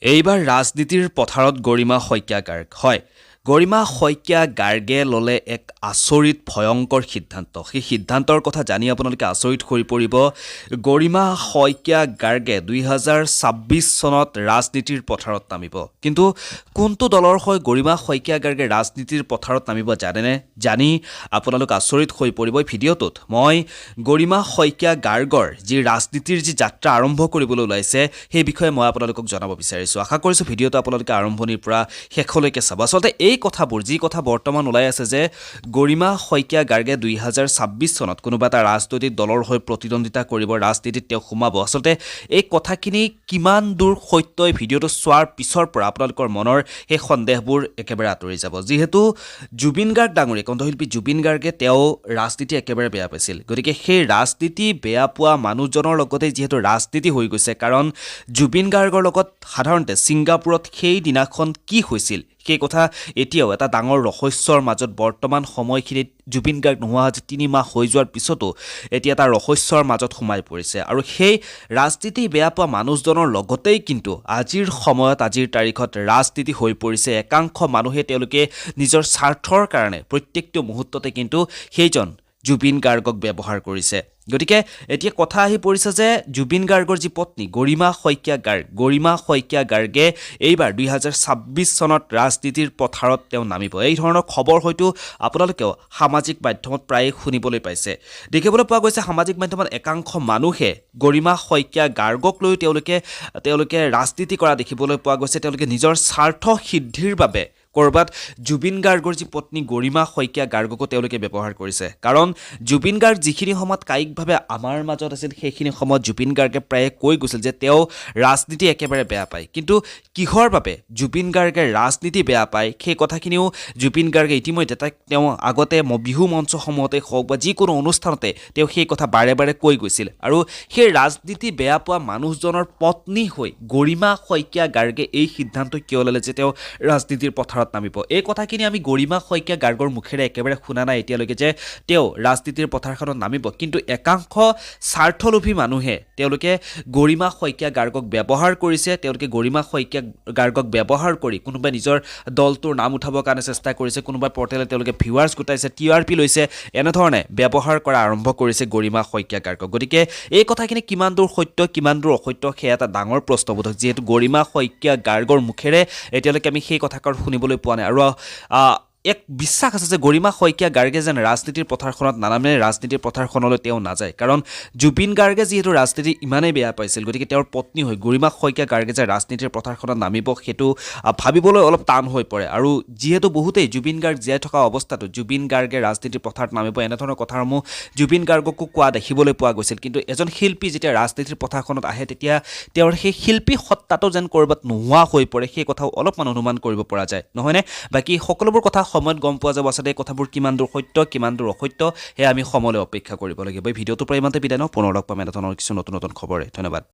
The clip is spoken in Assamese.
এইবাৰ ৰাজনীতিৰ পথাৰত গৰিমা শইকীয়া গাৰ্গ হয় গৰিমা শইকীয়া গাৰ্গে ল'লে এক আচৰিত ভয়ংকৰ সিদ্ধান্ত সেই সিদ্ধান্তৰ কথা জানি আপোনালোকে আচৰিত হৈ পৰিব গৰিমা শইকীয়া গাৰ্গে 2026 চনত ৰাজনীতিৰ পথাৰত নামিব কিন্তু কোনটো দলৰ হৈ গৰিমা শইকীয়া গাৰ্গে ৰাজনীতিৰ পথাৰত নামিব জানেনে জানি আপোনালোক আচৰিত হৈ পৰিব এই ভিডিঅ'টোত মই গৰিমা শইকীয়া গাৰ্গৰ যি ৰাজনীতিৰ যি যাত্ৰা আৰম্ভ কৰিবলৈ ওলাইছে সেই বিষয়ে মই আপোনালোকক জনাব বিচাৰিছোঁ আশা কৰিছোঁ ভিডিঅ'টো আপোনালোকে আৰম্ভণিৰ পৰা শেষলৈকে চাব আচলতে এই কথাবোৰ যি কথা বৰ্তমান ওলাই আছে যে গৰিমা শইকীয়া গাৰ্গে 2026 চনত কোনোবা এটা ৰাজনৈতিক দলৰ হৈ প্ৰতিদ্বন্দ্বিতা কৰিব ৰাজনীতিত তেওঁ সোমাব আচলতে এই কথাখিনি কিমান দূৰ সত্য এই ভিডিঅ'টো চোৱাৰ পিছৰ পৰা আপোনালোকৰ মনৰ সেই সন্দেহবোৰ একেবাৰে আঁতৰি যাব যিহেতু জুবিন গাৰ্গ ডাঙৰীয়া কণ্ঠশিল্পী জুবিন গাৰ্গে তেওঁ ৰাজনীতি একেবাৰে বেয়া পাইছিল গতিকে সেই ৰাজনীতি বেয়া পোৱা মানুহজনৰ লগতে যিহেতু ৰাজনীতি হৈ গৈছে কাৰণ জুবিন গাৰ্গৰ লগত সাধাৰণতে ছিংগাপুৰত সেই দিনাখন কি হৈছিল সেই কথা এতিয়াও এটা ডাঙৰ ৰহস্যৰ মাজত বৰ্তমান সময়খিনিত জুবিন গাৰ্গ নোহোৱা আজি 3 মাহ হৈ যোৱাৰ পিছতো এতিয়া এটা ৰহস্যৰ মাজত সোমাই পৰিছে আৰু সেই ৰাজনীতি বেয়া পোৱা মানুহজনৰ লগতেই কিন্তু আজিৰ সময়ত আজিৰ তাৰিখত ৰাজনীতি হৈ পৰিছে একাংশ মানুহে তেওঁলোকে নিজৰ স্বাৰ্থৰ কাৰণে প্ৰত্যেকটো মুহূৰ্ততে কিন্তু সেইজন জুবিন গাৰ্গক ব্যৱহাৰ কৰিছে গতিকে এতিয়া কথা আহি পৰিছে যে জুবিন গাৰ্গৰ যি পত্নী গৰিমা শইকীয়া গাৰ্গে এইবাৰ 2026 চনত ৰাজনীতিৰ পথাৰত তেওঁ নামিব এই ধৰণৰ খবৰ হয়তো আপোনালোকেও সামাজিক মাধ্যমত প্ৰায় শুনিবলৈ পাইছে দেখিবলৈ পোৱা গৈছে সামাজিক মাধ্যমত একাংশ মানুহে গৰিমা শইকীয়া গাৰ্গক লৈ তেওঁলোকে ৰাজনীতি কৰা দেখিবলৈ পোৱা গৈছে তেওঁলোকে নিজৰ স্বাৰ্থ সিদ্ধিৰ বাবে কৰবাত জুবিন গাৰ্গৰ যি পত্নী গৰিমা শইকীয়া গাৰ্গকো তেওঁলোকে ব্যৱহাৰ কৰিছে কাৰণ জুবিন গাৰ্গ যিখিনি সময়ত কায়িকভাৱে আমাৰ মাজত আছিল সেইখিনি সময়ত জুবিন গাৰ্গে প্ৰায়ে কৈ গৈছিল যে তেওঁ ৰাজনীতি একেবাৰে বেয়া পায় কিন্তু কিহৰ বাবে জুবিন গাৰ্গে ৰাজনীতি বেয়া পায় সেই কথাখিনিও জুবিন গাৰ্গে ইতিমধ্যে তেওঁ আগতে বিহু মঞ্চসমূহতে হওক বা যিকোনো অনুষ্ঠানতে তেওঁ সেই কথা বাৰে বাৰে কৈ গৈছিল আৰু সেই ৰাজনীতি বেয়া পোৱা মানুহজনৰ পত্নী হৈ গৰিমা শইকীয়া গাৰ্গে এই সিদ্ধান্ত কিয় ল'লে যে তেওঁ ৰাজনীতিৰ পথাৰত নামিব এই কথাখিনি আমি গৰিমা শইকীয়া গাৰ্গৰ মুখেৰে একেবাৰে শুনা নাই এতিয়ালৈকে যে তেওঁ ৰাজনীতিৰ পথাৰখনত নামিব কিন্তু একাংশ স্বাৰ্থলোভী মানুহে তেওঁলোকে গৰিমা শইকীয়া গাৰ্গক ব্যৱহাৰ কৰিছে তেওঁলোকে গৰিমা শইকীয়া গাৰ্গক ব্যৱহাৰ কৰি কোনোবাই নিজৰ দলটোৰ নাম উঠাবৰ কাৰণে চেষ্টা কৰিছে কোনোবাই পৰ্টেলে তেওঁলোকে ভিউৱাৰ্ছ গোটাইছে টিআৰপি লৈছে এনেধৰণে ব্যৱহাৰ কৰা আৰম্ভ কৰিছে গৰিমা শইকীয়া গাৰ্গক গতিকে এই কথাখিনি কিমান দূৰ সত্য কিমান দূৰ অসত্য সেয়া এটা ডাঙৰ প্ৰশ্নবোধক যিহেতু গৰিমা শইকীয়া গাৰ্গৰ মুখেৰে এতিয়ালৈকে আমি সেই কথাষাৰ শুনিবলৈ পোৱা নাই আৰু এক বিশ্বাস আছে যে গৰিমা শইকীয়া গাৰ্গে যেন ৰাজনীতিৰ পথাৰখনত নানামে ৰাজনীতিৰ পথাৰখনলৈ তেওঁ নাযায় কাৰণ জুবিন গাৰ্গে যিহেতু ৰাজনীতি ইমানেই বেয়া পাইছিল গতিকে তেওঁৰ পত্নী হৈ গৰিমা শইকীয়া গাৰ্গে যে ৰাজনীতিৰ পথাৰখনত নামিব সেইটো ভাবিবলৈ অলপ টান হৈ পৰে আৰু যিহেতু বহুতেই জুবিন গাৰ্গ জীয়াই থকা অৱস্থাতো জুবিন গাৰ্গে ৰাজনীতিৰ পথাৰত নামিব এনেধৰণৰ কথাসমূহ জুবিন গাৰ্গকো কোৱা দেখিবলৈ পোৱা গৈছিল কিন্তু এজন শিল্পী যেতিয়া ৰাজনীতিৰ পথাৰখনত আহে তেতিয়া তেওঁৰ সেই শিল্পী সত্তাটো যেন ক'ৰবাত নোহোৱা হৈ পৰে সেই কথাও অলপমান অনুমান কৰিব পৰা যায় নহয়নে বাকী সকলোবোৰ কথা সময়ত গম পোৱা যাব আচলতে এই কথাবোৰ কিমান দূৰ সত্য কিমান দূৰ অসত্য সেয়া আমি সময়লৈ অপেক্ষা কৰিব লাগিব এই ভিডিঅ'টোৰ পৰা ইমানতে বিদায় লওঁ পুনৰ লগ পাম এটা ধৰণৰ কিছু নতুন খবৰে ধন্যবাদ